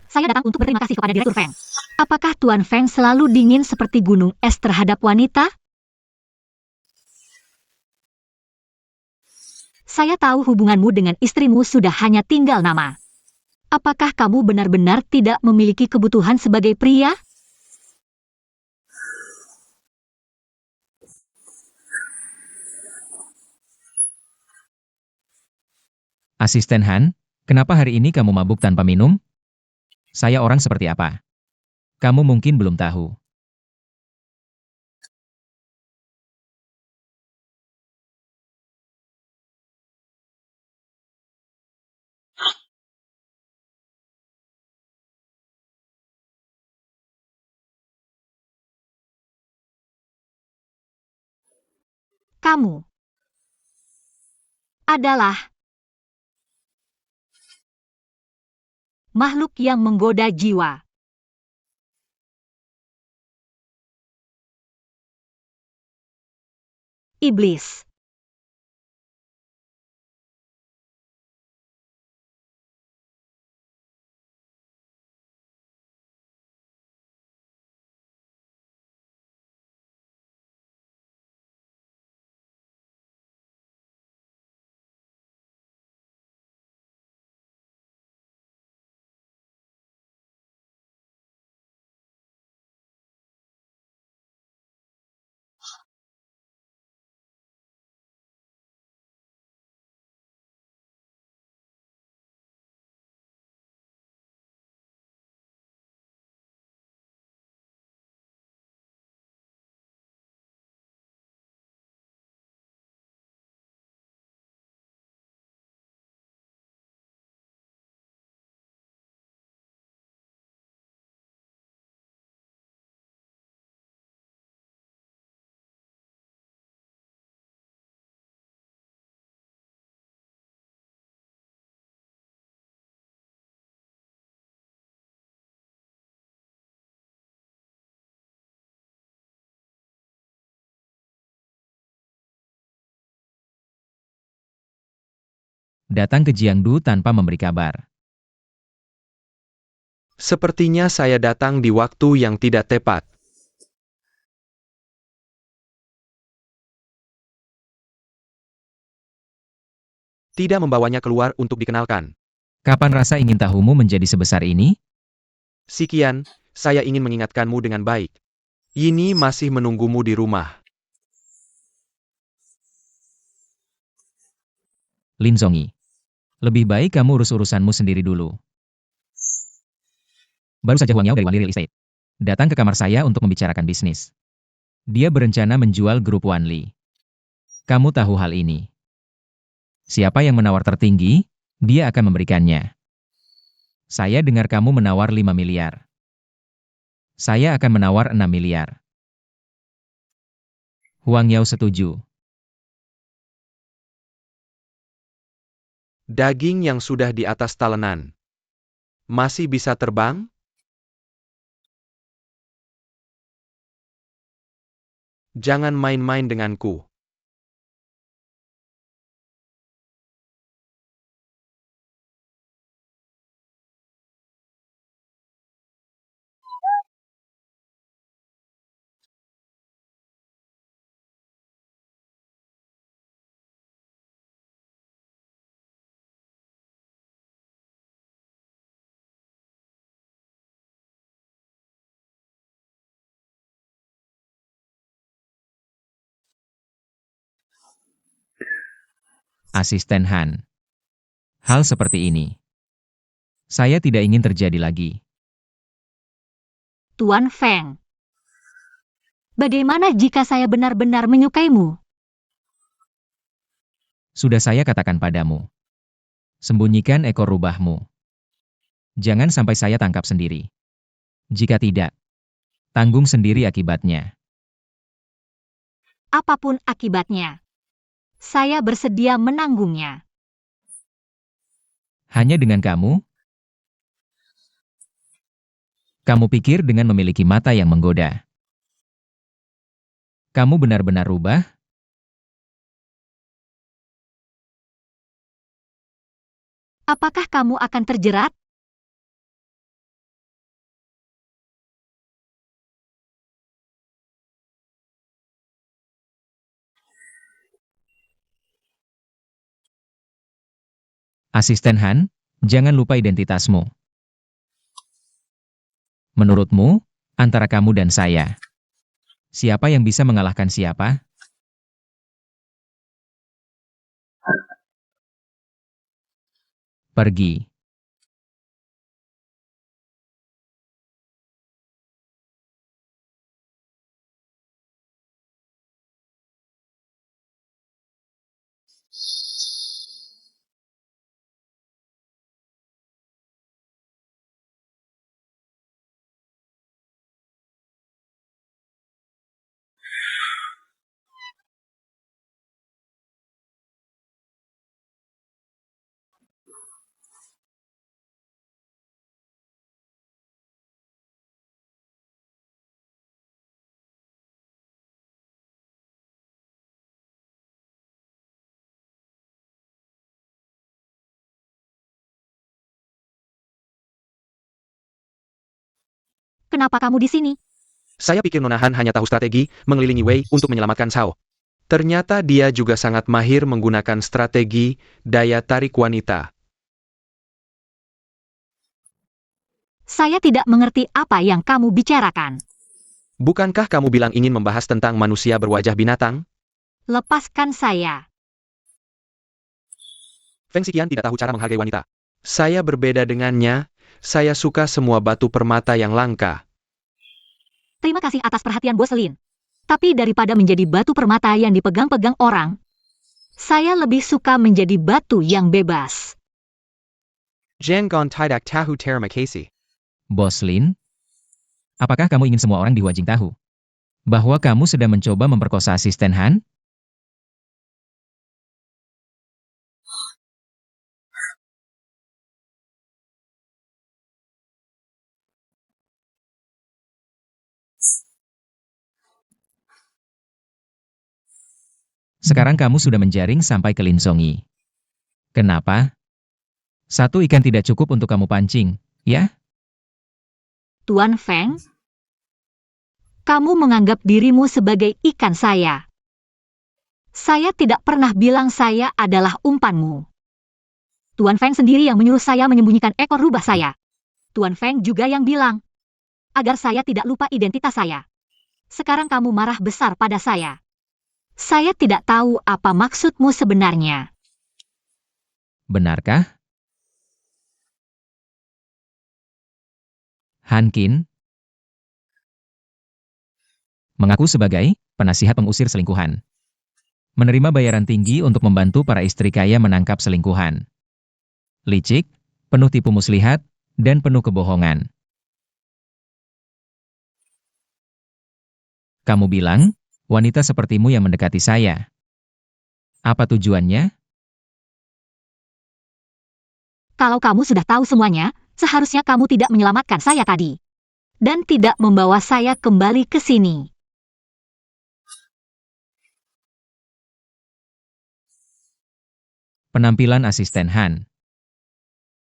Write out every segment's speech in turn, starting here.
Saya datang untuk berterima kasih kepada Direktur Feng. Apakah Tuan Feng selalu dingin seperti gunung es terhadap wanita? Saya tahu hubunganmu dengan istrimu sudah hanya tinggal nama. Apakah kamu benar-benar tidak memiliki kebutuhan sebagai pria? Asisten Han, kenapa hari ini kamu mabuk tanpa minum? Saya orang seperti apa? Kamu mungkin belum tahu. Kamu adalah makhluk yang menggoda jiwa. Iblis. Datang ke Jiangdu tanpa memberi kabar. Sepertinya saya datang di waktu yang tidak tepat. Tidak membawanya keluar untuk dikenalkan. Kapan rasa ingin tahumu menjadi sebesar ini? Sekian, saya ingin mengingatkanmu dengan baik. Yini masih menunggumu di rumah. Lin Zongyi. Lebih baik kamu urus urusanmu sendiri dulu. Baru saja Huang Yao dari Wanli Real Estate datang ke kamar saya untuk membicarakan bisnis. Dia berencana menjual grup Wanli. Kamu tahu hal ini. Siapa yang menawar tertinggi, dia akan memberikannya. Saya dengar kamu menawar 5 miliar. Saya akan menawar 6 miliar. Huang Yao setuju. Daging yang sudah di atas talenan. Masih bisa terbang? Jangan main-main denganku. Asisten Han. Hal seperti ini. Saya tidak ingin terjadi lagi. Tuan Feng. Bagaimana jika saya benar-benar menyukaimu? Sudah saya katakan padamu. Sembunyikan ekor rubahmu. Jangan sampai saya tangkap sendiri. Jika tidak, tanggung sendiri akibatnya. Apapun akibatnya, saya bersedia menanggungnya. Hanya dengan kamu? Kamu pikir dengan memiliki mata yang menggoda, kamu benar-benar rubah? Apakah kamu akan terjerat? Asisten Han, jangan lupa identitasmu. Menurutmu, antara kamu dan saya, siapa yang bisa mengalahkan siapa? Pergi. Kenapa kamu di sini? Saya pikir Nona Han hanya tahu strategi mengelilingi Wei untuk menyelamatkan Sao. Ternyata dia juga sangat mahir menggunakan strategi daya tarik wanita. Saya tidak mengerti apa yang kamu bicarakan. Bukankah kamu bilang ingin membahas tentang manusia berwajah binatang? Lepaskan saya. Feng Xiqian tidak tahu cara menghargai wanita. Saya berbeda dengannya, saya suka semua batu permata yang langka. Terima kasih atas perhatian Bos Lin. Tapi daripada menjadi batu permata yang dipegang-pegang orang, saya lebih suka menjadi batu yang bebas. Jangan tidak tahu terima kasih. Bos Lin? Apakah kamu ingin semua orang di Huajing tahu bahwa kamu sedang mencoba memperkosa asisten Han? Sekarang kamu sudah menjaring sampai ke Lin Songi. Kenapa? Satu ikan tidak cukup untuk kamu pancing, ya? Tuan Feng, kamu menganggap dirimu sebagai ikan saya. Saya tidak pernah bilang saya adalah umpanmu. Tuan Feng sendiri yang menyuruh saya menyembunyikan ekor rubah saya. Tuan Feng juga yang bilang, agar saya tidak lupa identitas saya. Sekarang kamu marah besar pada saya. Saya tidak tahu apa maksudmu sebenarnya. Benarkah? Han Qin mengaku sebagai penasihat pengusir selingkuhan. Menerima bayaran tinggi untuk membantu para istri kaya menangkap selingkuhan. Licik, penuh tipu muslihat, dan penuh kebohongan. Kamu bilang, wanita sepertimu yang mendekati saya. Apa tujuannya? Kalau kamu sudah tahu semuanya, seharusnya kamu tidak menyelamatkan saya tadi. Dan tidak membawa saya kembali ke sini. Penampilan asisten Han.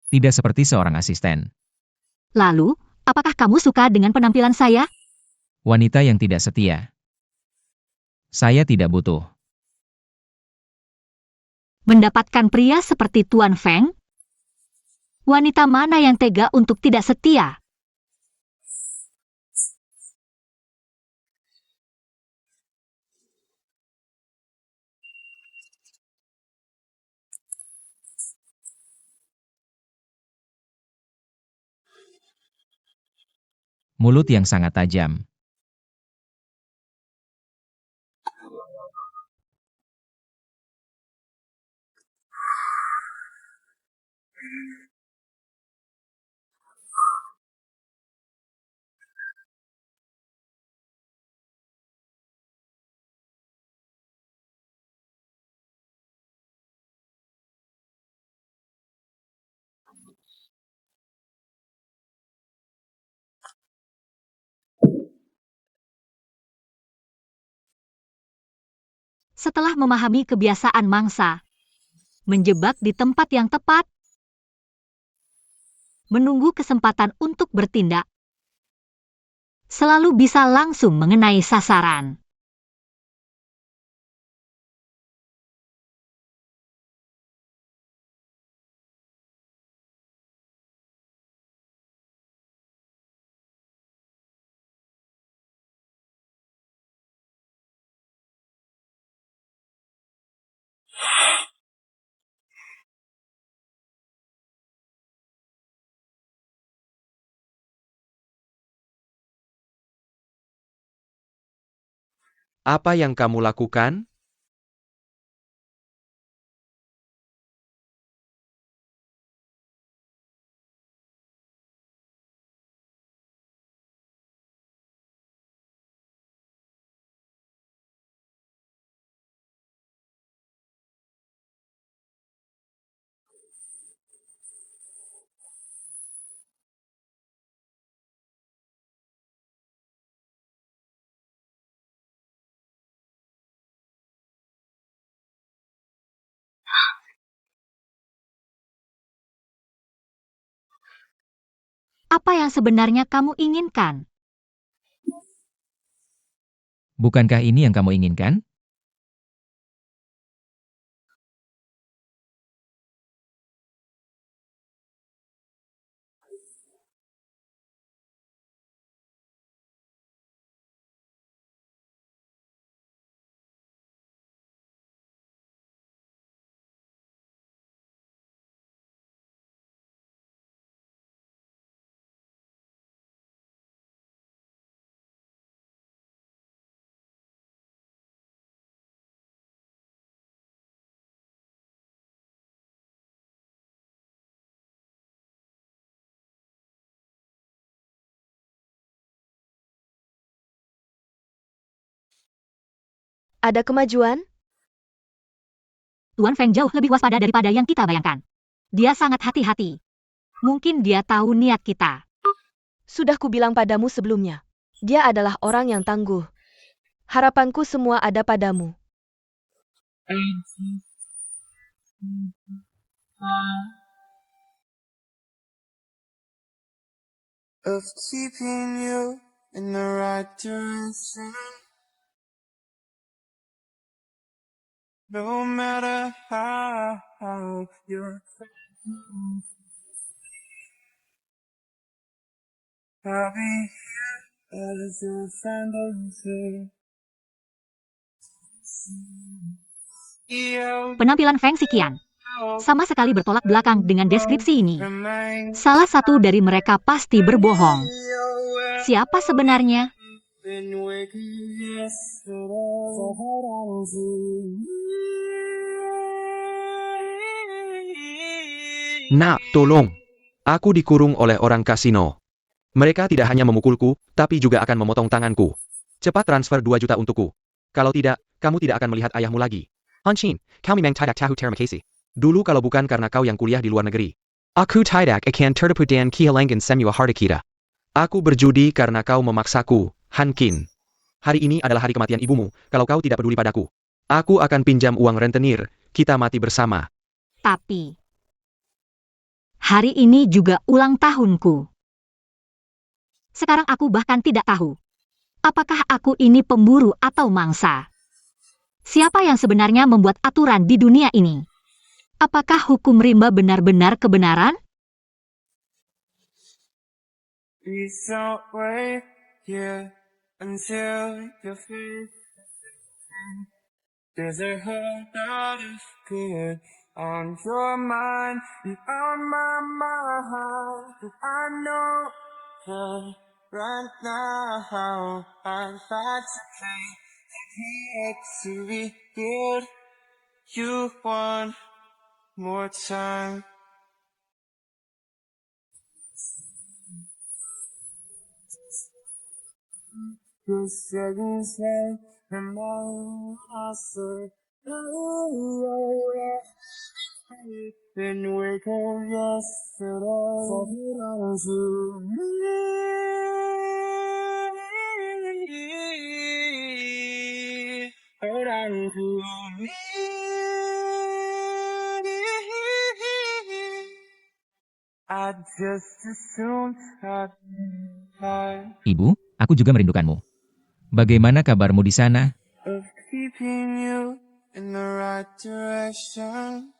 Tidak seperti seorang asisten. Lalu, apakah kamu suka dengan penampilan saya? Wanita yang tidak setia. Saya tidak butuh. Mendapatkan pria seperti Tuan Feng? Wanita mana yang tega untuk tidak setia? Mulut yang sangat tajam. Setelah memahami kebiasaan mangsa, menjebak di tempat yang tepat, menunggu kesempatan untuk bertindak, selalu bisa langsung mengenai sasaran. Apa yang kamu lakukan? Apa yang sebenarnya kamu inginkan? Bukankah ini yang kamu inginkan? Ada kemajuan? Tuan Feng jauh lebih waspada daripada yang kita bayangkan. Dia sangat hati-hati. Mungkin dia tahu niat kita. Sudah kubilang padamu sebelumnya. Dia adalah orang yang tangguh. Harapanku semua ada padamu. Of keeping you in the right direction. No matter how you're I'll be here as your friend and say, Penampilan Feng Xiqian sama sekali bertolak belakang dengan deskripsi ini. remain Salah satu dari mereka pasti berbohong. Siapa sebenarnya? been waiting yesterday. So hold on to me. Nak, tolong. Aku dikurung oleh orang kasino. Mereka tidak hanya memukulku, tapi juga akan memotong tanganku. Cepat transfer 2 juta untukku. Kalau tidak, kamu tidak akan melihat ayahmu lagi. Hanshin, kau memang tidak tahu terima kasih. Dulu kalau bukan karena kau yang kuliah di luar negeri. Aku tidak akan tertipu dan kehilangan semua harta kita. Aku berjudi karena kau memaksaku, Hankin. Hari ini adalah hari kematian ibumu, kalau kau tidak peduli padaku. Aku akan pinjam uang rentenir, kita mati bersama. Tapi hari ini juga ulang tahunku. Sekarang aku bahkan tidak tahu. Apakah aku ini pemburu atau mangsa? Siapa yang sebenarnya membuat aturan di dunia ini? Apakah hukum rimba benar-benar kebenaran? Please don't wait here until your face. There's a whole lot of good on your mind and on my mind. But I know that right now I'd like to play here to be good. You one more time. Your seconds left and I said, oh, yeah. Been waking yesterday. So hold on to me. Hold on to me. I just assumed I'd Ibu, aku juga merindukanmu. Bagaimana kabarmu di sana? of keeping you in the right direction.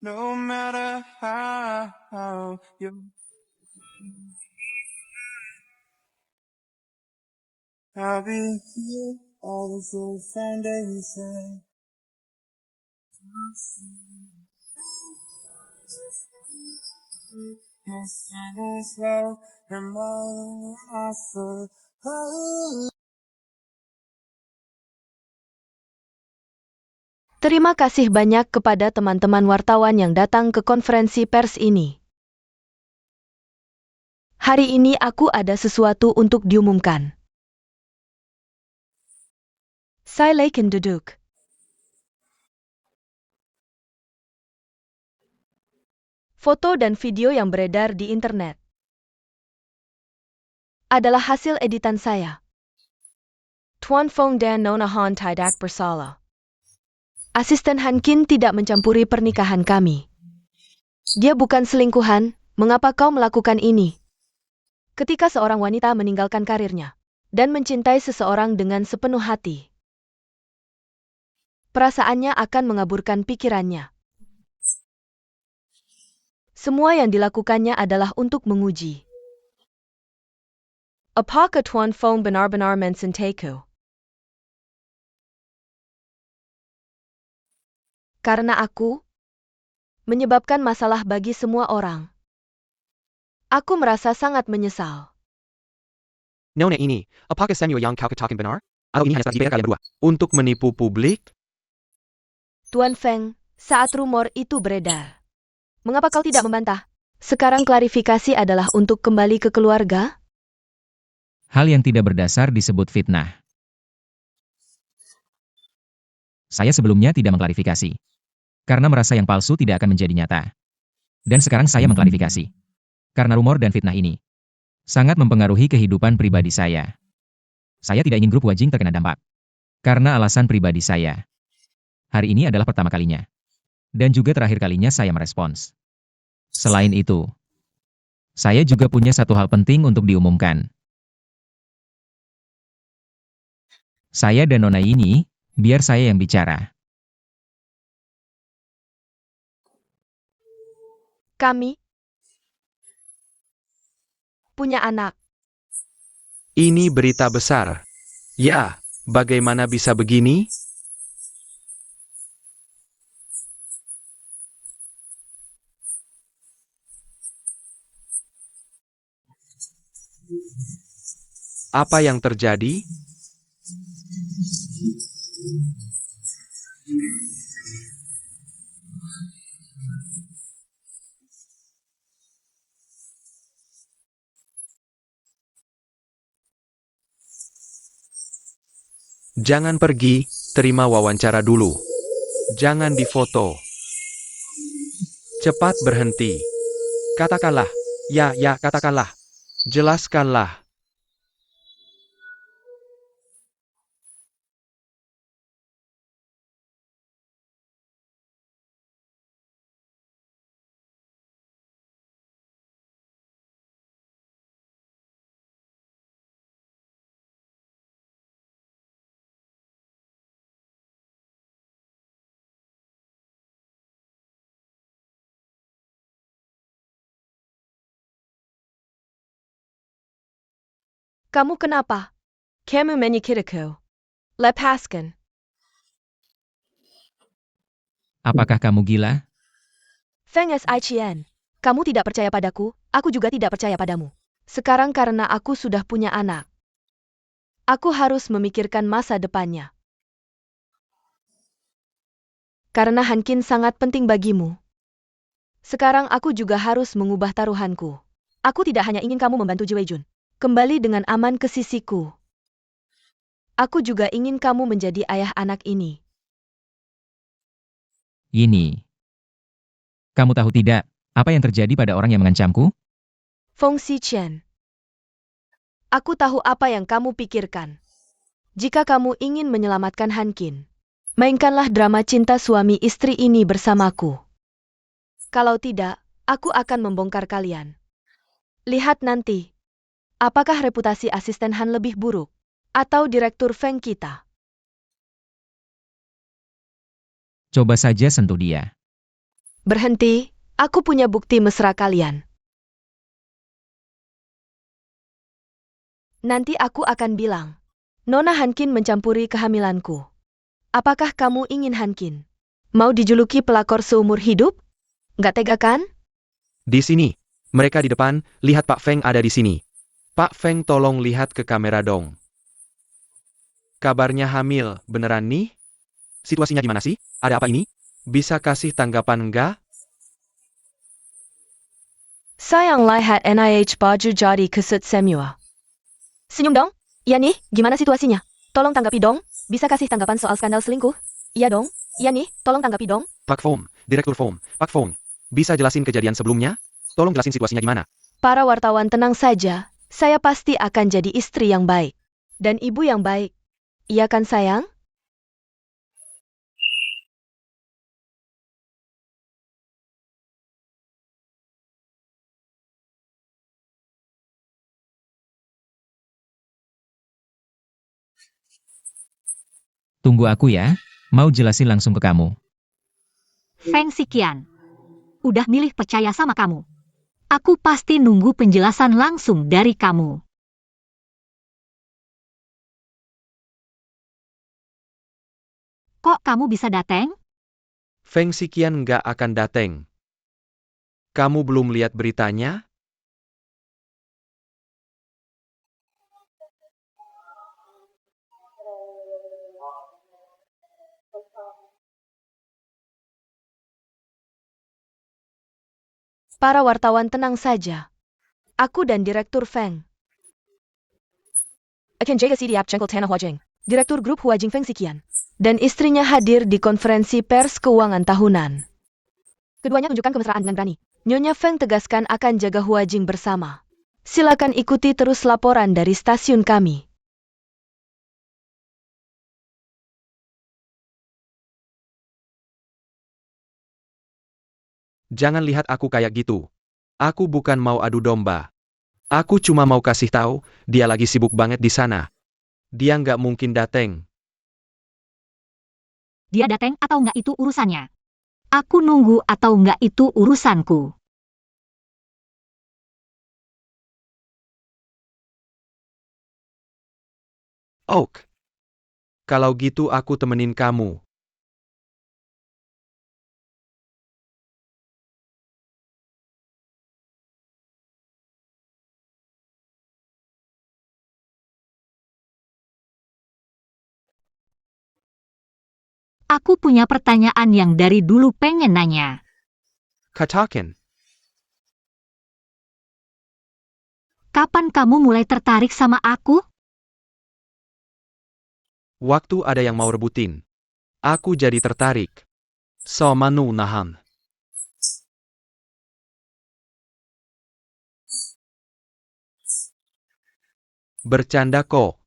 No matter how you I'll be here as your friend and say yes, and slow and my answer. Terima kasih banyak kepada teman-teman wartawan yang datang ke konferensi pers ini. Hari ini aku ada sesuatu untuk diumumkan. Silakan duduk. Foto dan video yang beredar di internet adalah hasil editan saya. Tuan Fong dan Nona Han tidak bersalah. Asisten Han Kin tidak mencampuri pernikahan kami. Dia bukan selingkuhan, mengapa kau melakukan ini? Ketika seorang wanita meninggalkan karirnya dan mencintai seseorang dengan sepenuh hati, perasaannya akan mengaburkan pikirannya. Semua yang dilakukannya adalah untuk menguji. Apakah Tuan Fong benar-benar mencintaiku? Karena aku menyebabkan masalah bagi semua orang. Aku merasa sangat menyesal. Nona ini, apakah semua yang kau katakan benar? Atau ini hanya strategi kalian berdua? Untuk menipu publik? Tuan Feng, saat rumor itu beredar, mengapa kau tidak membantah? Sekarang klarifikasi adalah untuk kembali ke keluarga? Hal yang tidak berdasar disebut fitnah. Saya sebelumnya tidak mengklarifikasi. Karena merasa yang palsu tidak akan menjadi nyata. Dan sekarang saya mengklarifikasi. Karena rumor dan fitnah ini sangat mempengaruhi kehidupan pribadi saya. Saya tidak ingin grup Wajing terkena dampak. Karena alasan pribadi saya. Hari ini adalah pertama kalinya. Dan juga terakhir kalinya saya merespons. Selain itu, saya juga punya satu hal penting untuk diumumkan. Saya dan Nona ini, biar saya yang bicara. Kami punya anak. Ini berita besar. Ya, bagaimana bisa begini? Apa yang terjadi? Jangan pergi, terima wawancara dulu. Jangan difoto. Cepat berhenti. Katakanlah. Ya, katakanlah. Jelaskanlah. Kamu kenapa? Kamu menyikiriku. Lepaskan. Apakah kamu gila? Feng Sichen, kamu tidak percaya padaku, aku juga tidak percaya padamu. Sekarang karena aku sudah punya anak, aku harus memikirkan masa depannya. Karena Han Kin sangat penting bagimu. Sekarang aku juga harus mengubah taruhanku. Aku tidak hanya ingin kamu membantu Ji Weijun kembali dengan aman ke sisiku. Aku juga ingin kamu menjadi ayah anak ini. Ini. Kamu tahu tidak, apa yang terjadi pada orang yang mengancamku? Feng Xichen. Aku tahu apa yang kamu pikirkan. Jika kamu ingin menyelamatkan Han Kin, mainkanlah drama cinta suami istri ini bersamaku. Kalau tidak, aku akan membongkar kalian. Lihat nanti. Apakah reputasi asisten Han lebih buruk? Atau direktur Feng kita? Coba saja sentuh dia. Berhenti, aku punya bukti mesra kalian. Nanti aku akan bilang, Nona Han Kin mencampuri kehamilanku. Apakah kamu ingin Han Kin mau dijuluki pelakor seumur hidup? Nggak tega kan? Di sini. Mereka di depan, lihat Pak Feng ada di sini. Pak Feng, tolong lihat ke kamera dong. Kabarnya hamil, beneran nih? Situasinya gimana sih? Ada apa ini? Bisa kasih tanggapan enggak? Sayang lihat NIH baju jadi kesut semua. Senyum dong. Iya nih, gimana situasinya? Tolong tanggapi dong. Bisa kasih tanggapan soal skandal selingkuh? Iya dong. Iya nih, tolong tanggapi dong. Pak Feng, Direktur Feng. Pak Feng, bisa jelasin kejadian sebelumnya? Tolong jelasin situasinya gimana? Para wartawan tenang saja. Saya pasti akan jadi istri yang baik. Dan ibu yang baik. Iya kan sayang? Tunggu aku ya, mau jelasin langsung ke kamu. Feng Xiqian. Udah milih percaya sama kamu. Aku pasti nunggu penjelasan langsung dari kamu. Kok kamu bisa datang? Feng Xiqian nggak akan dateng. Kamu belum lihat beritanya? Para wartawan tenang saja. Aku dan Direktur Feng akan jaga si Diap Cengkol Tanah Huajing. Direktur Grup Huajing Feng Xiqian. Dan istrinya hadir di konferensi pers keuangan tahunan. Keduanya tunjukkan kemesraan dengan berani. Nyonya Feng tegaskan akan jaga Huajing bersama. Silakan ikuti terus laporan dari stasiun kami. Jangan lihat aku kayak gitu. Aku bukan mau adu domba. Aku cuma mau kasih tahu, dia lagi sibuk banget di sana. Dia nggak mungkin dateng. Dia datang atau nggak itu urusannya. Aku nunggu atau nggak itu urusanku. Oke. Kalau gitu aku temenin kamu. Aku punya pertanyaan yang dari dulu pengen nanya. Katakan. Kapan kamu mulai tertarik sama aku? Waktu ada yang mau rebutin. Aku jadi tertarik. So manu nahan. Bercanda kok.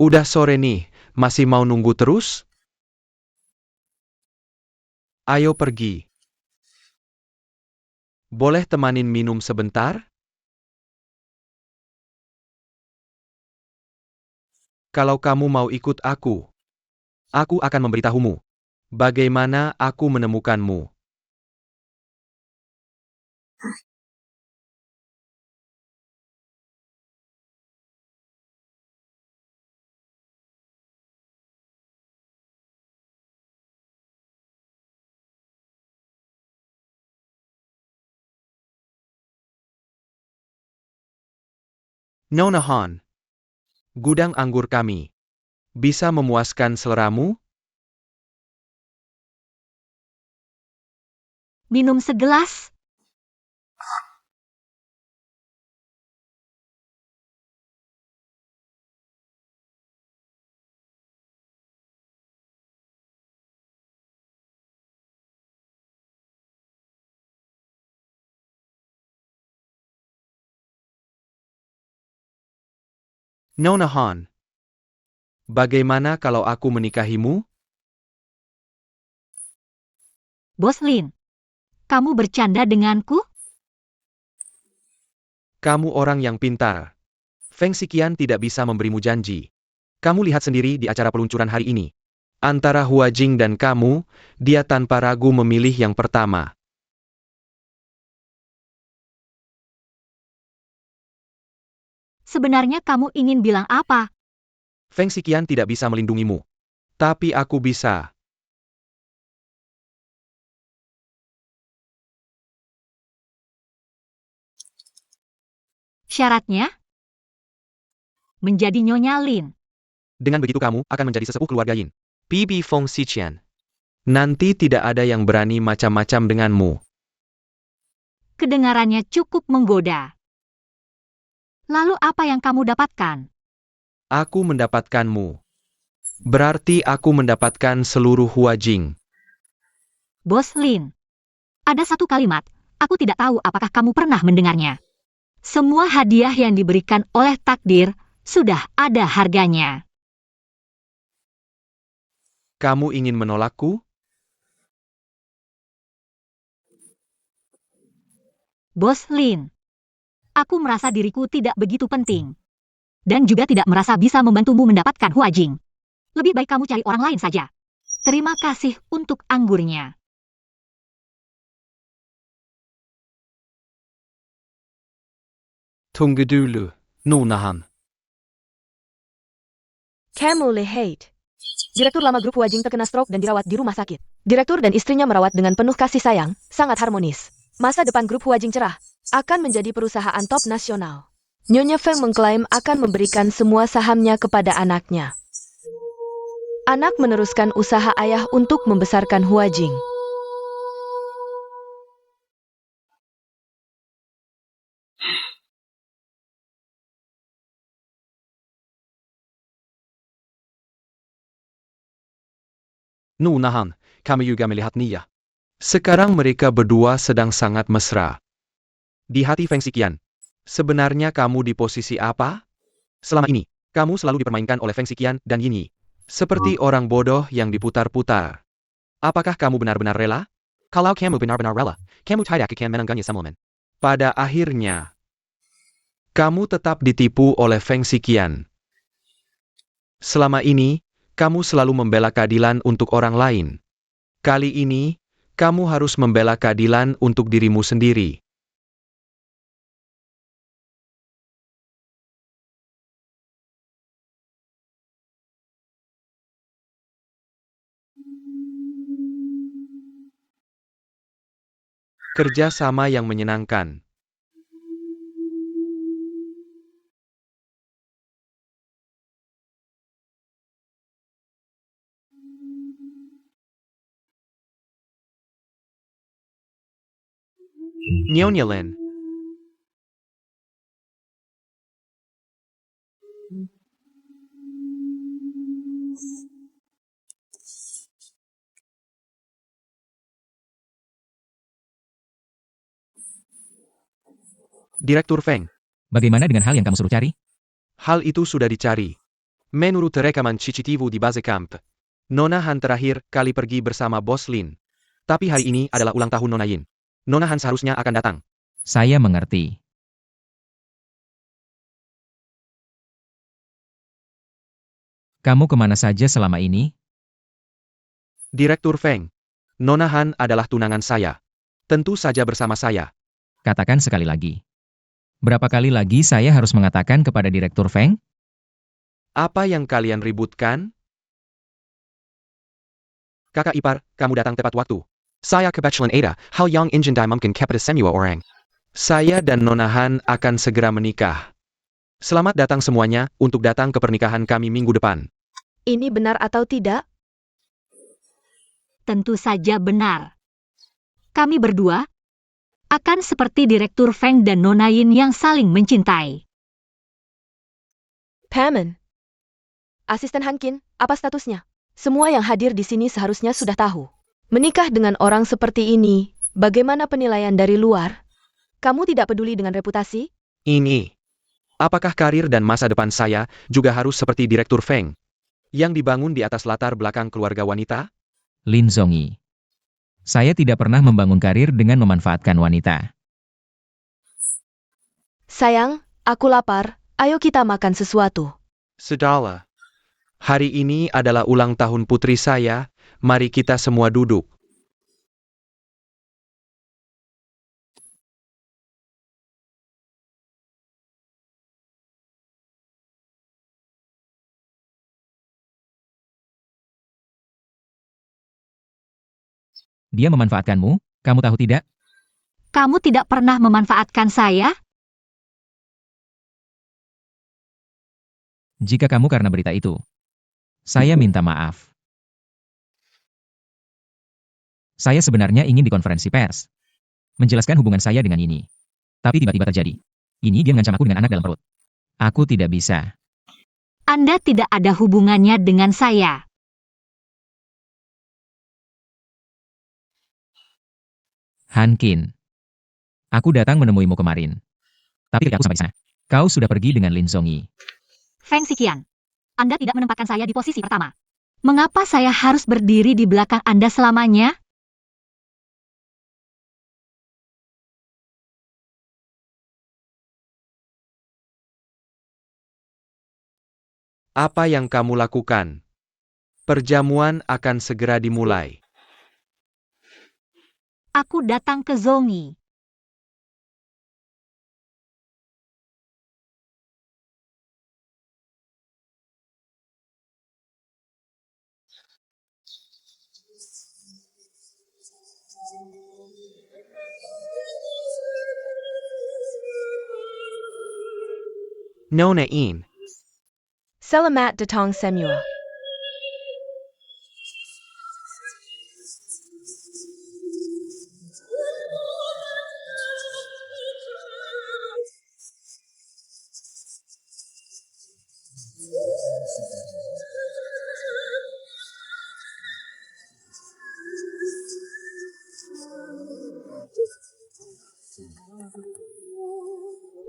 Udah sore nih, masih mau nunggu terus? Ayo pergi. Boleh temanin minum sebentar? Kalau kamu mau ikut aku akan memberitahumu bagaimana aku menemukanmu. Nona Han, gudang anggur kami bisa memuaskan seleramu? Minum segelas? Nona Han, bagaimana kalau aku menikahimu? Bos Lin, kamu bercanda denganku? Kamu orang yang pintar. Feng Xiqian tidak bisa memberimu janji. Kamu lihat sendiri di acara peluncuran hari ini. Antara Huajing dan kamu, dia tanpa ragu memilih yang pertama. Sebenarnya kamu ingin bilang apa? Feng Xiqian tidak bisa melindungimu. Tapi aku bisa. Syaratnya? Menjadi Nyonya Lin. Dengan begitu kamu akan menjadi sesepuh keluarga Yin. Bibi Feng Xiqian. Nanti tidak ada yang berani macam-macam denganmu. Kedengarannya cukup menggoda. Lalu apa yang kamu dapatkan? Aku mendapatkanmu. Berarti aku mendapatkan seluruh Huajing. Bos Lin. Ada satu kalimat, aku tidak tahu apakah kamu pernah mendengarnya. Semua hadiah yang diberikan oleh takdir sudah ada harganya. Kamu ingin menolakku? Bos Lin. Aku merasa diriku tidak begitu penting. Dan juga tidak merasa bisa membantumu mendapatkan Huajing. Lebih baik kamu cari orang lain saja. Terima kasih untuk anggurnya. Tunggu dulu, Nunahan. Kamu lihat. Direktur lama grup Huajing terkena stroke dan dirawat di rumah sakit. Direktur dan istrinya merawat dengan penuh kasih sayang, sangat harmonis. Masa depan grup Huajing cerah, akan menjadi perusahaan top nasional. Nyonya Feng mengklaim akan memberikan semua sahamnya kepada anaknya. Anak meneruskan usaha ayah untuk membesarkan Huajing. Nunahan, kami juga melihat Nia. Sekarang mereka berdua sedang sangat mesra. Di hati Feng Xiqian. Sebenarnya kamu di posisi apa? Selama ini, kamu selalu dipermainkan oleh Feng Xiqian dan Yin Yi. Seperti orang bodoh yang diputar-putar. Apakah kamu benar-benar rela? Kalau kamu benar-benar rela, kamu tidak akan menangganya semalaman. Pada akhirnya, kamu tetap ditipu oleh Feng Xiqian. Selama ini, kamu selalu membela keadilan untuk orang lain. Kali ini, kamu harus membela keadilan untuk dirimu sendiri. Kerja sama yang menyenangkan. Nyonya Lin. Direktur Feng, Bagaimana dengan hal yang kamu suruh cari? hal itu sudah dicari. Menurut rekaman CCTV di base camp, Nona Han terakhir kali pergi bersama Bos Lin. Tapi hari ini adalah ulang tahun Nona Yin. Nona Han seharusnya akan datang. Saya mengerti. Kamu kemana saja selama ini? Direktur Feng, Nona Han adalah tunangan saya. Tentu saja bersama saya. Katakan sekali lagi. Berapa kali lagi saya harus mengatakan kepada Direktur Feng? Apa yang kalian ributkan? Kakak ipar, kamu datang tepat waktu. Saya kebetulan ada hal yang ingin mungkin kepada semua orang. Saya dan Nona Han akan segera menikah. Selamat datang semuanya untuk datang ke pernikahan kami minggu depan. Ini benar atau tidak? Tentu saja benar. Kami berdua akan seperti Direktur Feng dan Nona Yin yang saling mencintai. Paman. Asisten Hankin, apa statusnya? Semua yang hadir di sini seharusnya sudah tahu. Menikah dengan orang seperti ini, bagaimana penilaian dari luar? Kamu tidak peduli dengan reputasi? Ini. Apakah karir dan masa depan saya juga harus seperti Direktur Feng? Yang dibangun di atas latar belakang keluarga wanita? Lin Zongyi. Saya tidak pernah membangun karir dengan memanfaatkan wanita. Sayang, aku lapar, ayo kita makan sesuatu. Sudahlah. Hari ini adalah ulang tahun putri saya, mari kita semua duduk. Dia memanfaatkanmu, kamu tahu tidak? Kamu tidak pernah memanfaatkan saya? Jika kamu karena berita itu, saya minta maaf. Saya sebenarnya ingin di konferensi pers menjelaskan hubungan saya dengan ini. Tapi tiba-tiba terjadi. Ini dia mengancam aku dengan anak dalam perut. Aku tidak bisa. Anda tidak ada hubungannya dengan saya. Hankin. Aku datang menemuimu kemarin. Tapi ketika aku sampai di sana, kau sudah pergi dengan Lin Zongyi. Feng Xiqian, Anda tidak menempatkan saya di posisi pertama. Mengapa saya harus berdiri di belakang Anda selamanya? Apa yang kamu lakukan? Perjamuan akan segera dimulai. Aku datang ke Zongyi. Nona In. Selamat datang semua.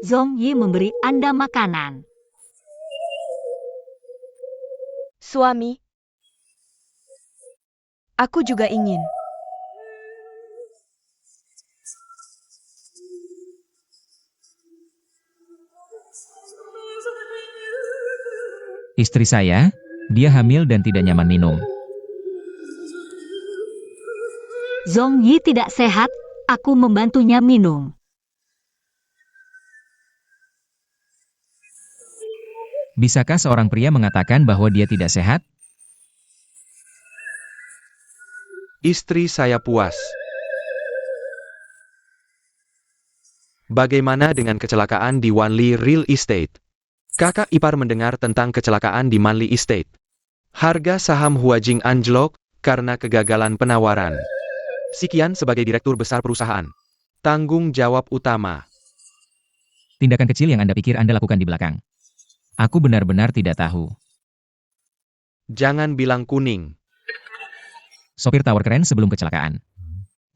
Zongyi memberi Anda makanan. Suami, aku juga ingin. Istri saya, dia hamil dan tidak nyaman minum. Zongyi tidak sehat, aku membantunya minum. Bisakah seorang pria mengatakan bahwa dia tidak sehat? Istri saya puas. Bagaimana dengan kecelakaan di Wanli Real Estate? Kakak ipar mendengar tentang kecelakaan di Manli Estate. Harga saham Huajing anjlok karena kegagalan penawaran. Sikian sebagai direktur besar perusahaan. Tanggung jawab utama. Tindakan kecil yang Anda pikir Anda lakukan di belakang. Aku benar-benar tidak tahu. Jangan bilang kuning. Sopir tower keren sebelum kecelakaan.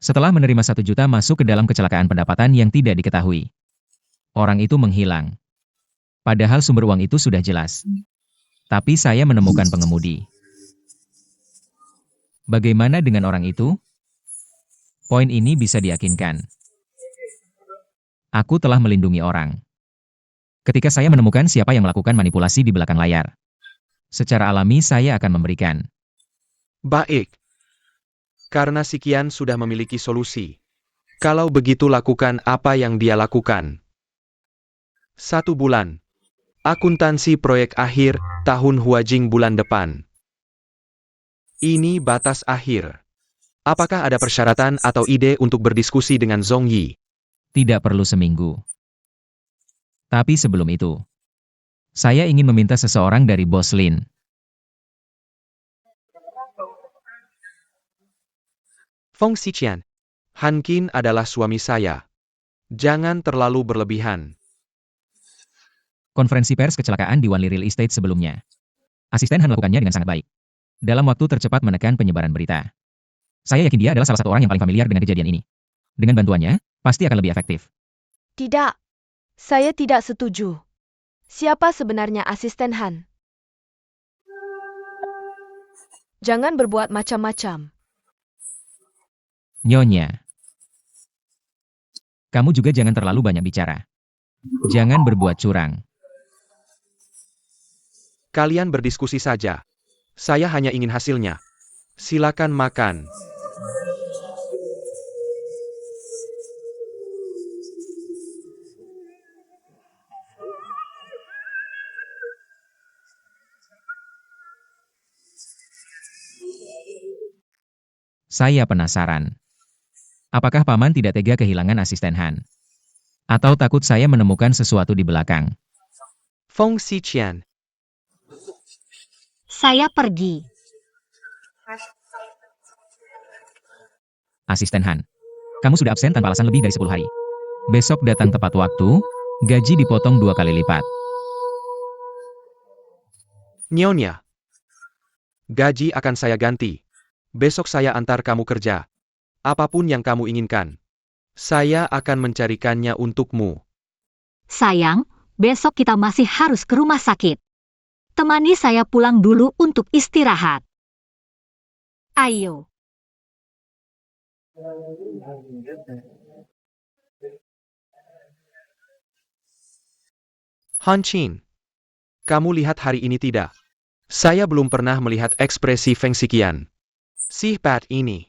Setelah menerima 1 juta masuk ke dalam kecelakaan pendapatan yang tidak diketahui. Orang itu menghilang. Padahal sumber uang itu sudah jelas. Tapi saya menemukan pengemudi. Bagaimana dengan orang itu? Poin ini bisa diyakinkan. Aku telah melindungi orang. Ketika saya menemukan siapa yang melakukan manipulasi di belakang layar. Secara alami saya akan memberikan. Baik. Karena Sikian sudah memiliki solusi. Kalau begitu lakukan apa yang dia lakukan. 1 bulan. Akuntansi proyek akhir, tahun Huajing bulan depan. Ini batas akhir. Apakah ada persyaratan atau ide untuk berdiskusi dengan Zongyi? Tidak perlu seminggu. Tapi sebelum itu, saya ingin meminta seseorang dari bos Lin. Feng Xiqian. Hankin adalah suami saya. Jangan terlalu berlebihan. Konferensi pers kecelakaan di Wanli Real Estate sebelumnya. Asisten Han melakukannya dengan sangat baik. Dalam waktu tercepat menekan penyebaran berita. Saya yakin dia adalah salah satu orang yang paling familiar dengan kejadian ini. Dengan bantuannya, pasti akan lebih efektif. Tidak. Saya tidak setuju. Siapa sebenarnya asisten Han? Jangan berbuat macam-macam. Nyonya. Kamu juga jangan terlalu banyak bicara. Jangan berbuat curang. Kalian berdiskusi saja. Saya hanya ingin hasilnya. Silakan makan. Saya penasaran. Apakah Paman tidak tega kehilangan asisten Han? Atau takut saya menemukan sesuatu di belakang? Feng Xiqian. Saya pergi. Asisten Han. Kamu sudah absen tanpa alasan lebih dari 10 hari. Besok datang tepat waktu, gaji dipotong 2 kali lipat. Nyonya. Gaji akan saya ganti. Besok saya antar kamu kerja. Apapun yang kamu inginkan. Saya akan mencarikannya untukmu. Sayang, besok kita masih harus ke rumah sakit. Temani saya pulang dulu untuk istirahat. Ayo. Han Qin. Kamu lihat hari ini tidak? Saya belum pernah melihat ekspresi Feng Xiqian. Si Pat ini.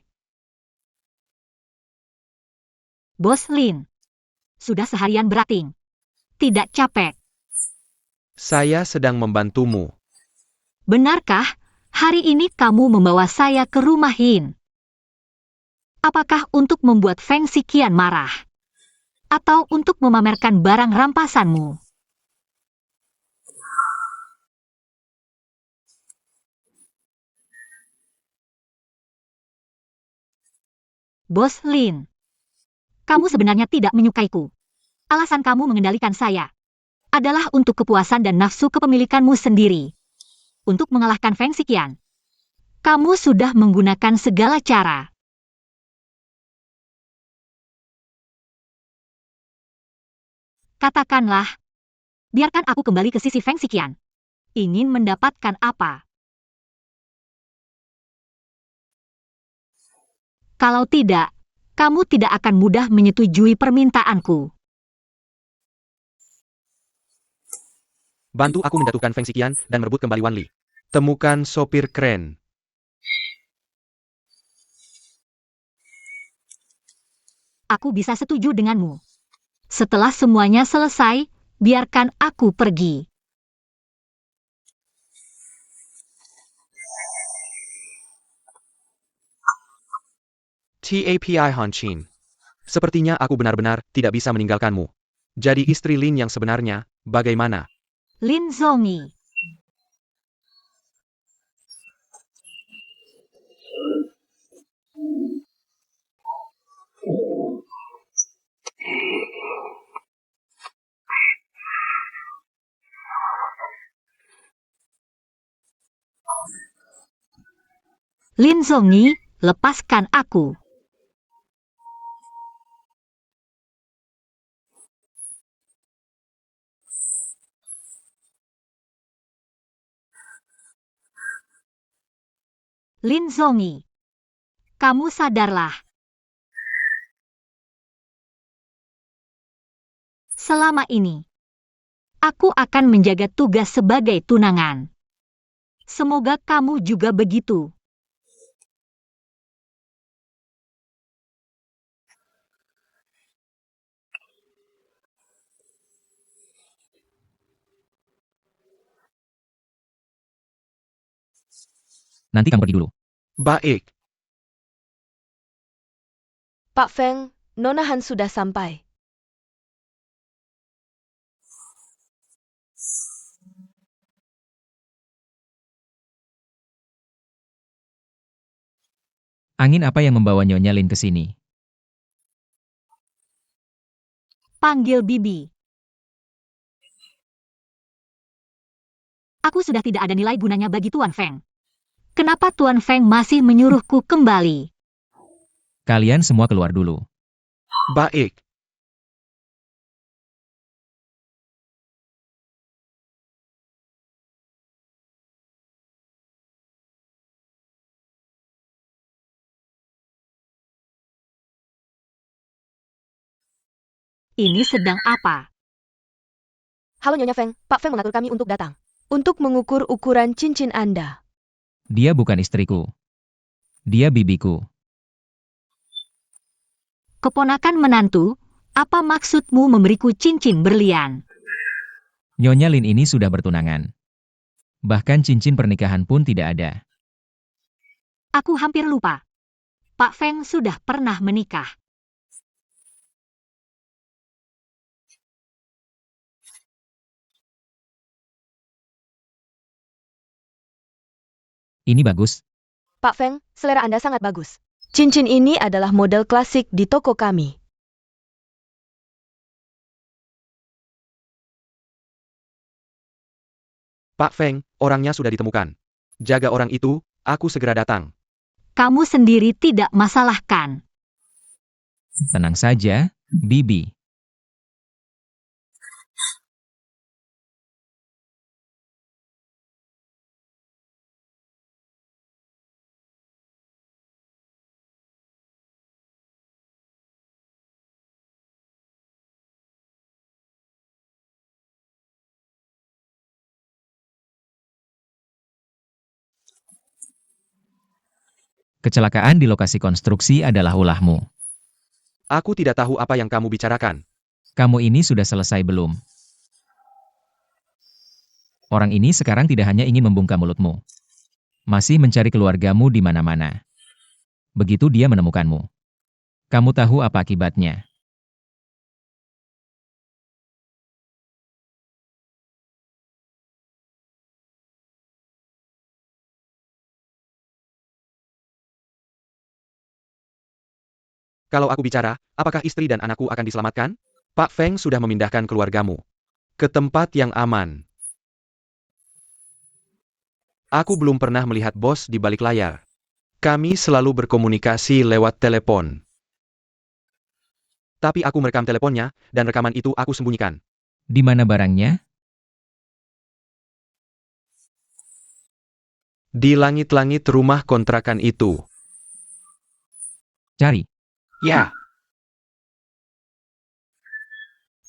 Bos Lin. Sudah seharian berating. Tidak capek. Saya sedang membantumu. Benarkah, hari ini kamu membawa saya ke rumah Hin? Apakah untuk membuat Feng Xiqian marah? Atau untuk memamerkan barang rampasanmu? Bos Lin. Kamu sebenarnya tidak menyukaiku. Alasan kamu mengendalikan saya adalah untuk kepuasan dan nafsu kepemilikanmu sendiri. Untuk mengalahkan Feng Xiqian, kamu sudah menggunakan segala cara. Katakanlah, biarkan aku kembali ke sisi Feng Xiqian. Ingin mendapatkan apa? Kalau tidak, kamu tidak akan mudah menyetujui permintaanku. Bantu aku menjatuhkan Feng Xiqian dan merebut kembali Wan Li. Temukan sopir keren. Aku bisa setuju denganmu. Setelah semuanya selesai, biarkan aku pergi. TAPI Han Qin. Sepertinya aku benar-benar tidak bisa meninggalkanmu. Jadi istri Lin yang sebenarnya, bagaimana? Lin Zongi. Lin Zongi, lepaskan aku. Lin Zongi. Kamu sadarlah. Selama ini, aku akan menjaga tugas sebagai tunangan. Semoga kamu juga begitu. Nanti kamu pergi dulu. Baik. Pak Feng, Nona Han sudah sampai. Angin apa yang membawa Nyonya Lin ke sini? Panggil Bibi. Aku sudah tidak ada nilai gunanya bagi Tuan Feng. Kenapa Tuan Feng masih menyuruhku kembali? Kalian semua keluar dulu. Baik. Ini sedang apa? Halo Nyonya Feng, Pak Feng mengatur kami untuk datang. Untuk mengukur ukuran cincin Anda. Dia bukan istriku. Dia bibiku. Keponakan menantu, apa maksudmu memberiku cincin berlian? Nyonya Lin ini sudah bertunangan. Bahkan cincin pernikahan pun tidak ada. Aku hampir lupa. Pak Feng sudah pernah menikah. Ini bagus. Pak Feng, selera Anda sangat bagus. Cincin ini adalah model klasik di toko kami. Pak Feng, orangnya sudah ditemukan. Jaga orang itu, aku segera datang. Kamu sendiri tidak masalahkan. Tenang saja, Bibi. Kecelakaan di lokasi konstruksi adalah ulahmu. Aku tidak tahu apa yang kamu bicarakan. Kamu ini sudah selesai belum? Orang ini sekarang tidak hanya ingin membungkam mulutmu. Masih mencari keluargamu di mana-mana. Begitu dia menemukanmu. Kamu tahu apa akibatnya? Kalau aku bicara, apakah istri dan anakku akan diselamatkan? Pak Feng sudah memindahkan keluargamu ke tempat yang aman. Aku belum pernah melihat bos di balik layar. Kami selalu berkomunikasi lewat telepon. Tapi aku merekam teleponnya, dan rekaman itu aku sembunyikan. Di mana barangnya? Di langit-langit rumah kontrakan itu. Cari. Ya.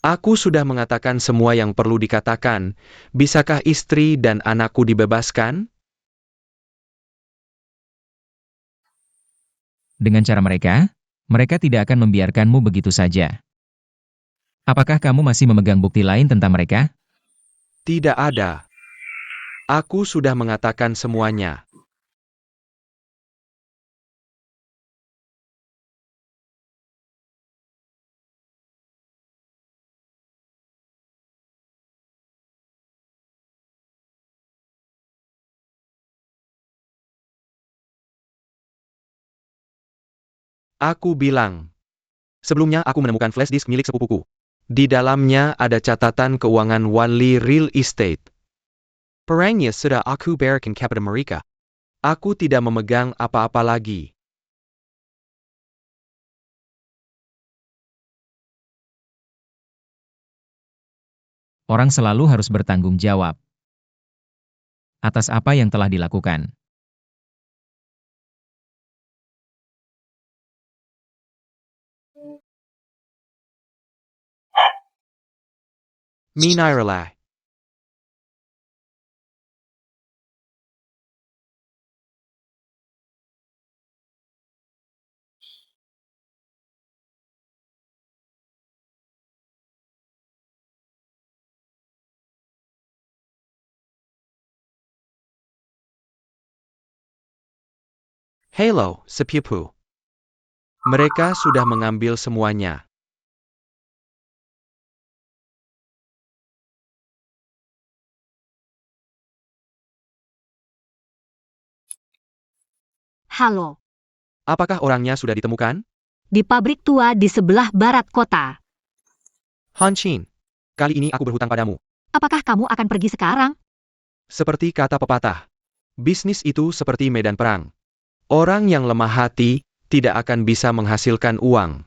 Aku sudah mengatakan semua yang perlu dikatakan. Bisakah istri dan anakku dibebaskan? Dengan cara mereka tidak akan membiarkanmu begitu saja. Apakah kamu masih memegang bukti lain tentang mereka? Tidak ada. Aku sudah mengatakan semuanya. Aku bilang. Sebelumnya aku menemukan flash disk milik sepupuku. Di dalamnya ada catatan keuangan Wanli Real Estate. Perangnya sudah aku berikan kepada mereka. Aku tidak memegang apa-apa lagi. Orang selalu harus bertanggung jawab atas apa yang telah dilakukan. Minairalai. Hello, sepupu. Mereka sudah mengambil semuanya. Halo, Apakah orangnya sudah ditemukan? di pabrik tua di sebelah barat kota. Hanshin. Kali ini aku berhutang padamu. Apakah kamu akan pergi sekarang? Seperti kata pepatah. Bisnis itu seperti medan perang. Orang yang lemah hati, tidak akan bisa menghasilkan uang.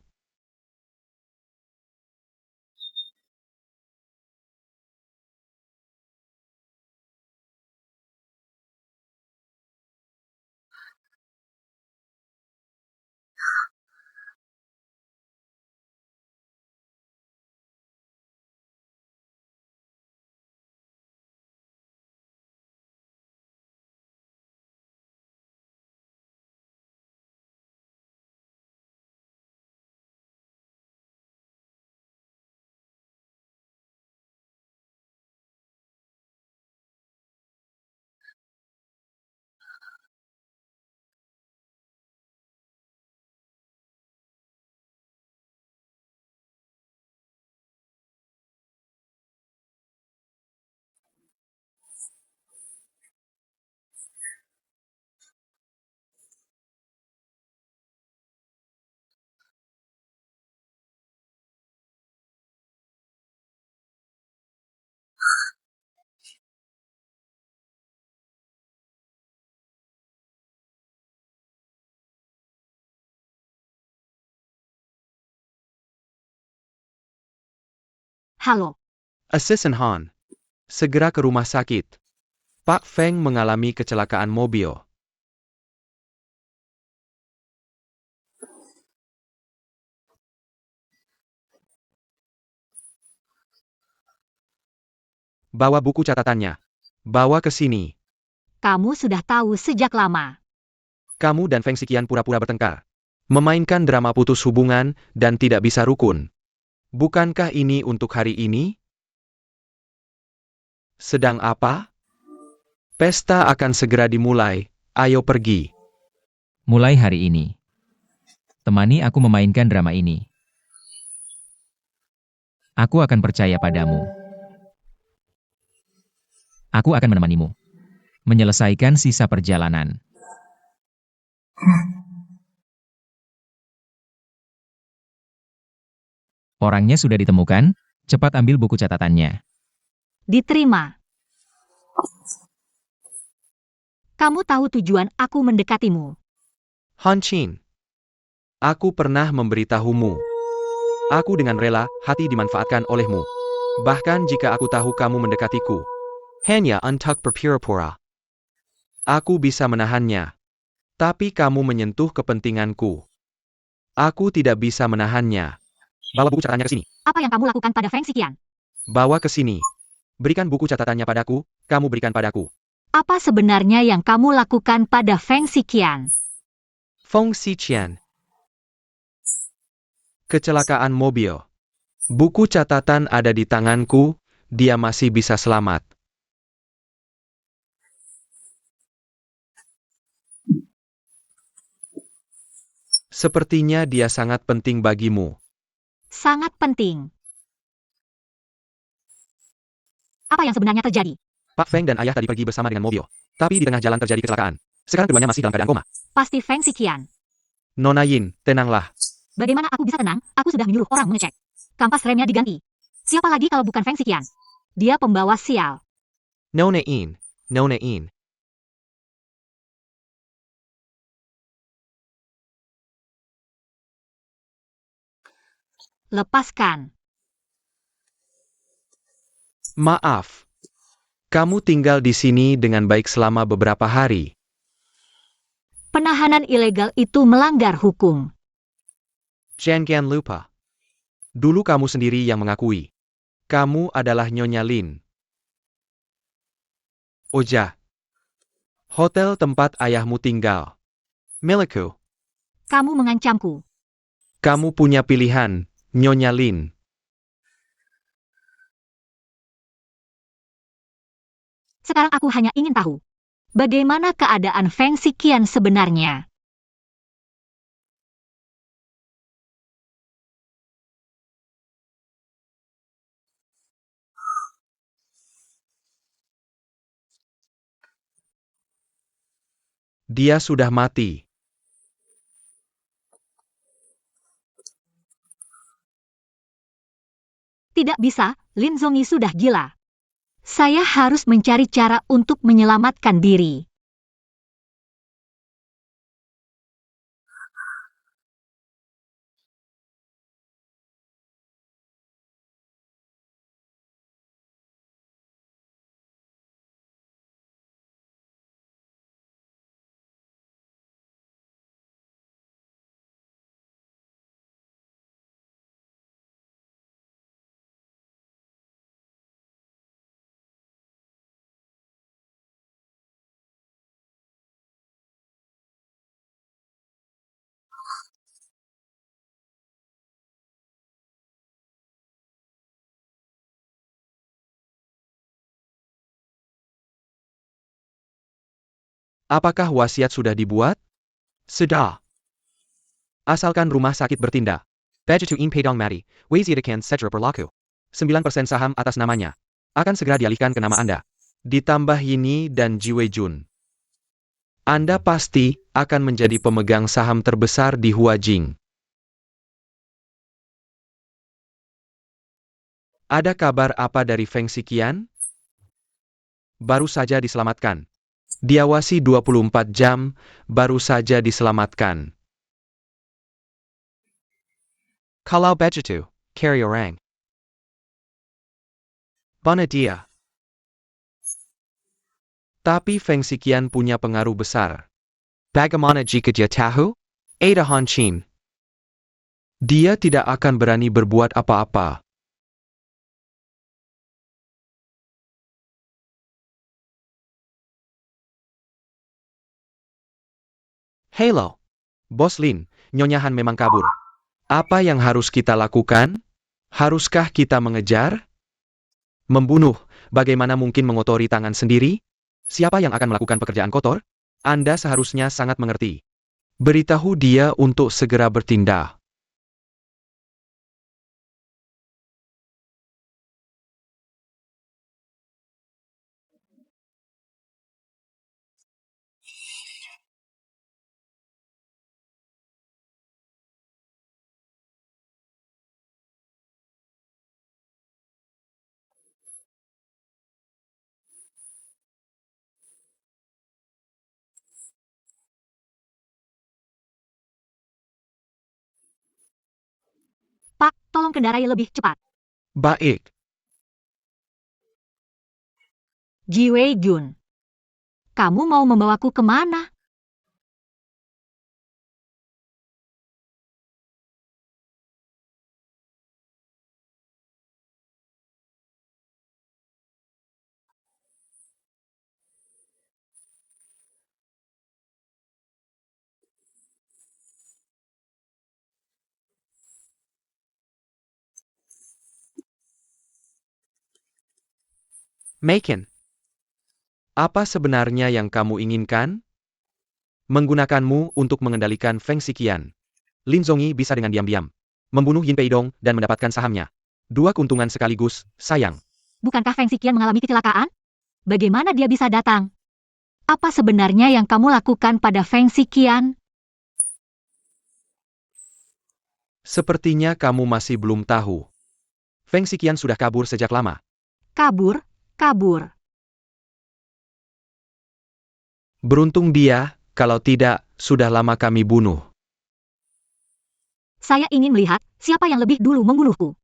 Halo, Assistant Han. Segera ke rumah sakit. Pak Feng mengalami kecelakaan mobil. Bawa buku catatannya. Bawa ke sini. kamu sudah tahu sejak lama. Kamu dan Feng Xiqian pura-pura bertengkar. Memainkan drama putus hubungan dan tidak bisa rukun. Bukankah ini untuk hari ini? Sedang apa? Pesta akan segera dimulai. Ayo pergi. Mulai hari ini. Temani aku memainkan drama ini. Aku akan percaya padamu. Aku akan menemanimu. Menyelesaikan sisa perjalanan. Orangnya sudah ditemukan, cepat ambil buku catatannya. Diterima. Kamu tahu tujuan aku mendekatimu. Han Qin. Aku pernah memberitahumu. Aku dengan rela, hati dimanfaatkan olehmu. Bahkan jika aku tahu kamu mendekatiku. Hanya untuk berpura-pura. Aku bisa menahannya. Tapi kamu menyentuh kepentinganku. Aku tidak bisa menahannya. Bawa buku catatannya ke sini. Apa yang kamu lakukan pada Feng Xiqian? Bawa ke sini. Berikan buku catatannya padaku, kamu berikan padaku. Apa sebenarnya yang kamu lakukan pada Feng Xiqian? Feng Xiqian. Kecelakaan mobil. Buku catatan ada di tanganku, dia masih bisa selamat. Sepertinya dia sangat penting bagimu. Sangat penting. Apa yang sebenarnya terjadi? Pak Feng dan ayah tadi pergi bersama dengan mobil. Tapi di tengah jalan terjadi kecelakaan. Sekarang keduanya masih dalam keadaan koma. Pasti Feng Xiqian. Nona Yin, tenanglah. Bagaimana aku bisa tenang? Aku sudah menyuruh orang mengecek. Kampas remnya diganti. Siapa lagi kalau bukan Feng Xiqian? Dia pembawa sial. Nona Yin. Nona Yin. Lepaskan. Maaf. Kamu tinggal di sini dengan baik selama beberapa hari. Penahanan ilegal itu melanggar hukum. Jangan lupa. Dulu kamu sendiri yang mengakui. Kamu adalah Nyonya Lin. Oja. Hotel tempat ayahmu tinggal. Milikku. Kamu mengancamku. Kamu punya pilihan, Nyonya Lin. Sekarang aku hanya ingin tahu. Bagaimana keadaan Feng Xiqian sebenarnya? Dia sudah mati. Tidak bisa, Lin Zongyi sudah gila. Saya harus mencari cara untuk menyelamatkan diri. Apakah wasiat sudah dibuat? Sudah. Asalkan rumah sakit bertindak. Begitu in pedang mati, wasiat akan segera berlaku. 9% saham atas namanya. Akan segera dialihkan ke nama Anda. Ditambah Yini dan Jiwei Jun. Anda pasti akan menjadi pemegang saham terbesar di Huajing. Ada kabar apa dari Feng Xiqian? Baru saja diselamatkan. Diawasi 24 jam, baru saja diselamatkan. Kalau begitu, carry orang. Panitia. Tapi Feng Xiqian punya pengaruh besar. Bagaimana jika dia tahu? Ada Han Qin. Dia tidak akan berani berbuat apa-apa. Halo. Bos Lin, Nyonya Han memang kabur. Apa yang harus kita lakukan? Haruskah kita mengejar? Membunuh, bagaimana mungkin mengotori tangan sendiri? Siapa yang akan melakukan pekerjaan kotor? Anda seharusnya sangat mengerti. Beritahu dia untuk segera bertindak. Pak, tolong kendarai lebih cepat. Baik. Ji Wei Jun. Kamu mau membawaku kemana? Maken. Apa sebenarnya yang kamu inginkan? Menggunakanmu untuk mengendalikan Feng Xiqian. Lin Zongyi bisa dengan diam-diam membunuh Yin Peidong dan mendapatkan sahamnya. Dua keuntungan sekaligus, sayang. Bukankah Feng Xiqian mengalami kecelakaan? Bagaimana dia bisa datang? Apa sebenarnya yang kamu lakukan pada Feng Xiqian? Sepertinya kamu masih belum tahu. Feng Xiqian sudah kabur sejak lama. Kabur, kabur. Beruntung dia, kalau tidak, sudah lama kami bunuh. Saya ingin melihat siapa yang lebih dulu membunuhku.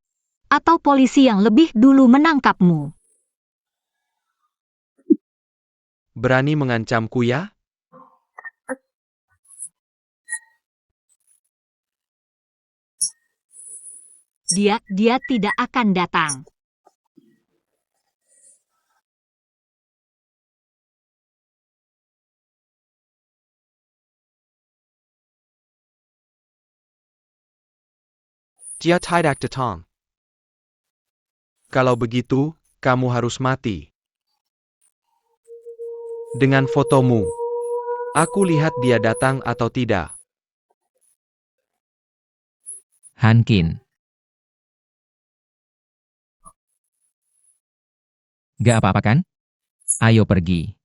Atau polisi yang lebih dulu menangkapmu. Berani mengancamku ya? Dia tidak akan datang. Dia tidak datang. Kalau begitu, kamu harus mati. Dengan fotomu. Aku lihat dia datang atau tidak. Han Qin. Gak apa-apa kan? Ayo pergi.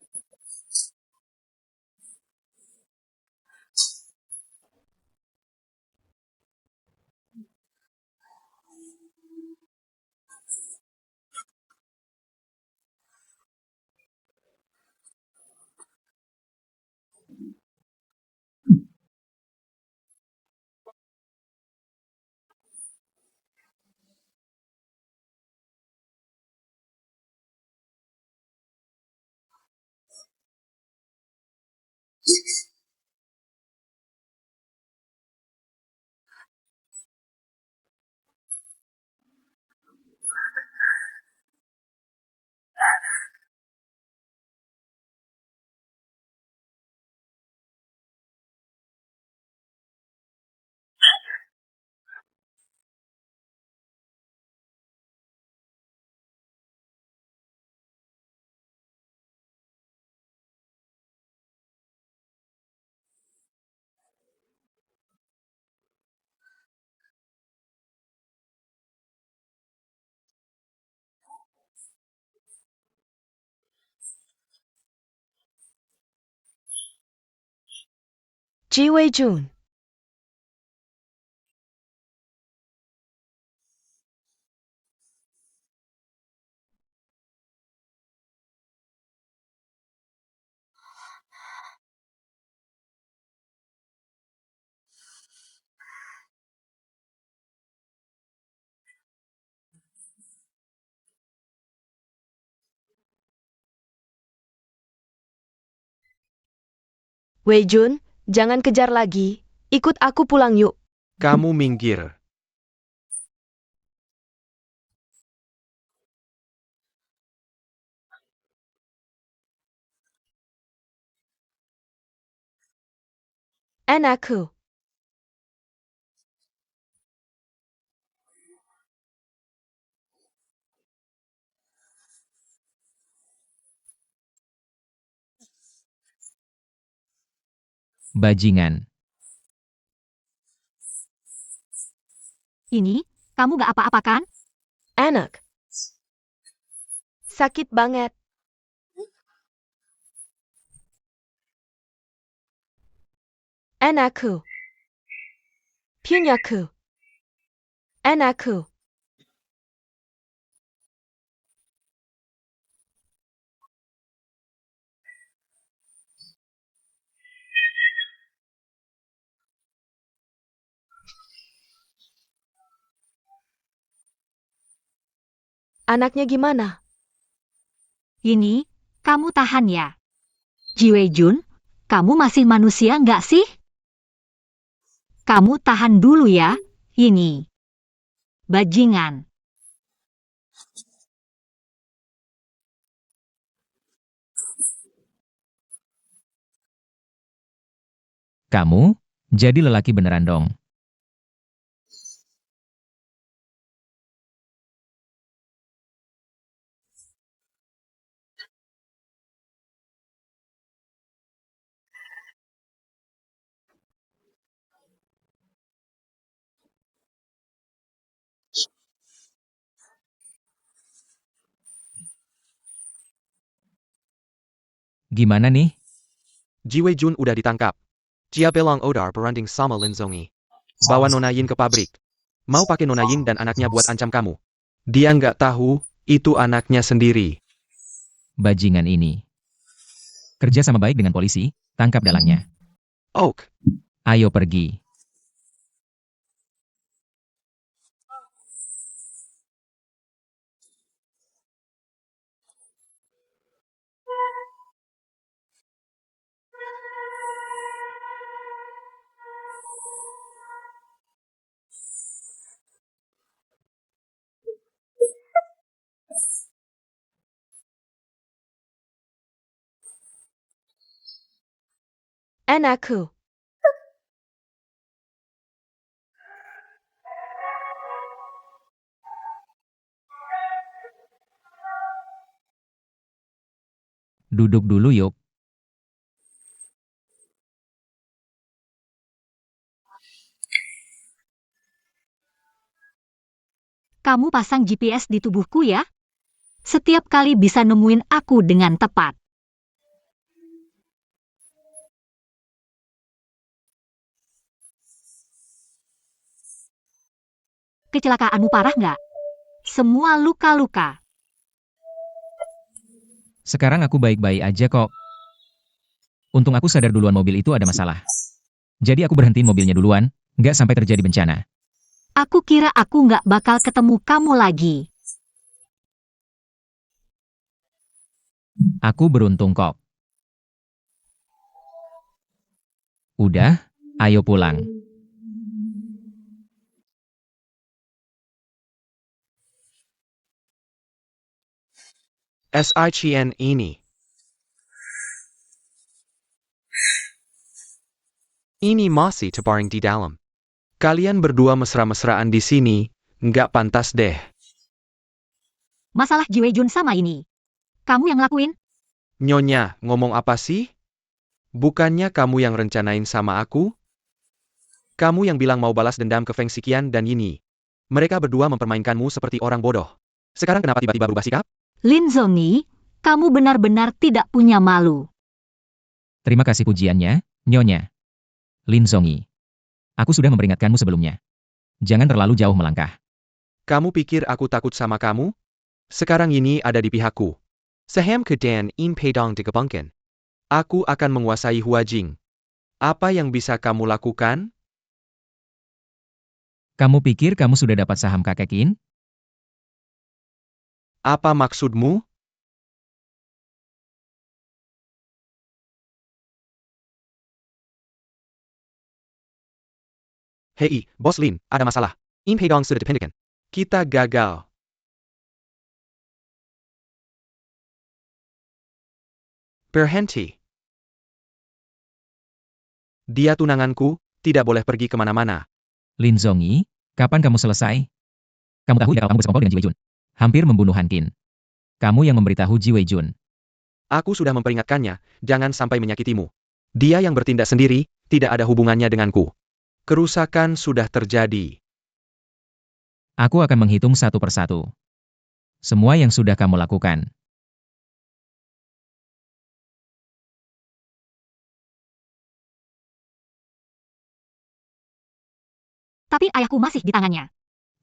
Ji Wei Jun. Wei Jun, jangan kejar lagi. Ikut aku pulang yuk. Kamu minggir. Anakku. Bajingan. Ini, kamu gak apa-apa kan? Anak. Sakit banget. Anakku. Punyaku. Anakku. Anaknya gimana? Ini, kamu tahan ya. Ji Wei Jun, kamu masih manusia nggak sih? Kamu tahan dulu ya, ini. Bajingan. Kamu, jadi lelaki beneran dong. Gimana nih? Ji Wei Jun udah ditangkap. Jia Belang Odar berunding sama Lin Zongi. Bawa Nona Yin ke pabrik. Mau pakai Nona Yin dan anaknya buat ancam kamu. Dia nggak tahu, itu anaknya sendiri. Bajingan ini. Kerja sama baik dengan polisi, tangkap dalangnya. Oak. Ayo pergi. Anakku. Duduk dulu yuk. Kamu pasang GPS di tubuhku ya? Setiap kali bisa nemuin aku dengan tepat. Kecelakaanmu parah nggak? Semua luka-luka. Sekarang aku baik-baik aja kok. Untung aku sadar duluan mobil itu ada masalah. Jadi aku berhentiin mobilnya duluan, nggak sampai terjadi bencana. Aku kira aku nggak bakal ketemu kamu lagi. Aku beruntung kok. Udah, ayo pulang. SICN ini. Ini masih terbaring di dalam. Kalian berdua mesra-mesraan di sini, nggak pantas deh. Masalah Ji Wei Jun sama ini. Kamu yang lakuin? Nyonya, ngomong apa sih? Bukannya kamu yang rencanain sama aku? Kamu yang bilang mau balas dendam ke Feng Xiqian dan Yini. Mereka berdua mempermainkanmu seperti orang bodoh. Sekarang kenapa tiba-tiba berubah sikap? Lin Zongi, kamu benar-benar tidak punya malu. Terima kasih pujiannya, Nyonya. Lin Zongi. Aku sudah memperingatkanmu sebelumnya. Jangan terlalu jauh melangkah. Kamu pikir aku takut sama kamu? Sekarang ini ada di pihakku. Seham ke Dan In Pedang dikebangkan. Aku akan menguasai Huajing. Apa yang bisa kamu lakukan? Kamu pikir kamu sudah dapat saham kakek Qin? Apa maksudmu? Hei, Bos Lin, ada masalah. Im Hei Dong sudah dipindahkan. Kita gagal. Berhenti. Dia tunanganku, tidak boleh pergi kemana-mana. Lin Zongyi, kapan kamu selesai? Kamu tahu tidak kalau kamu bersekongkol dengan Ji Weijun? Hampir membunuh Han Qin. Kamu yang memberitahu Ji Weijun. Aku sudah memperingatkannya, jangan sampai menyakitimu. Dia yang bertindak sendiri, tidak ada hubungannya denganku. Kerusakan sudah terjadi. Aku akan menghitung satu persatu. Semua yang sudah kamu lakukan. Tapi ayahku masih di tangannya.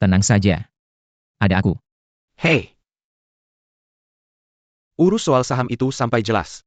Tenang saja. Ada aku. Hei. Urus soal saham itu sampai jelas.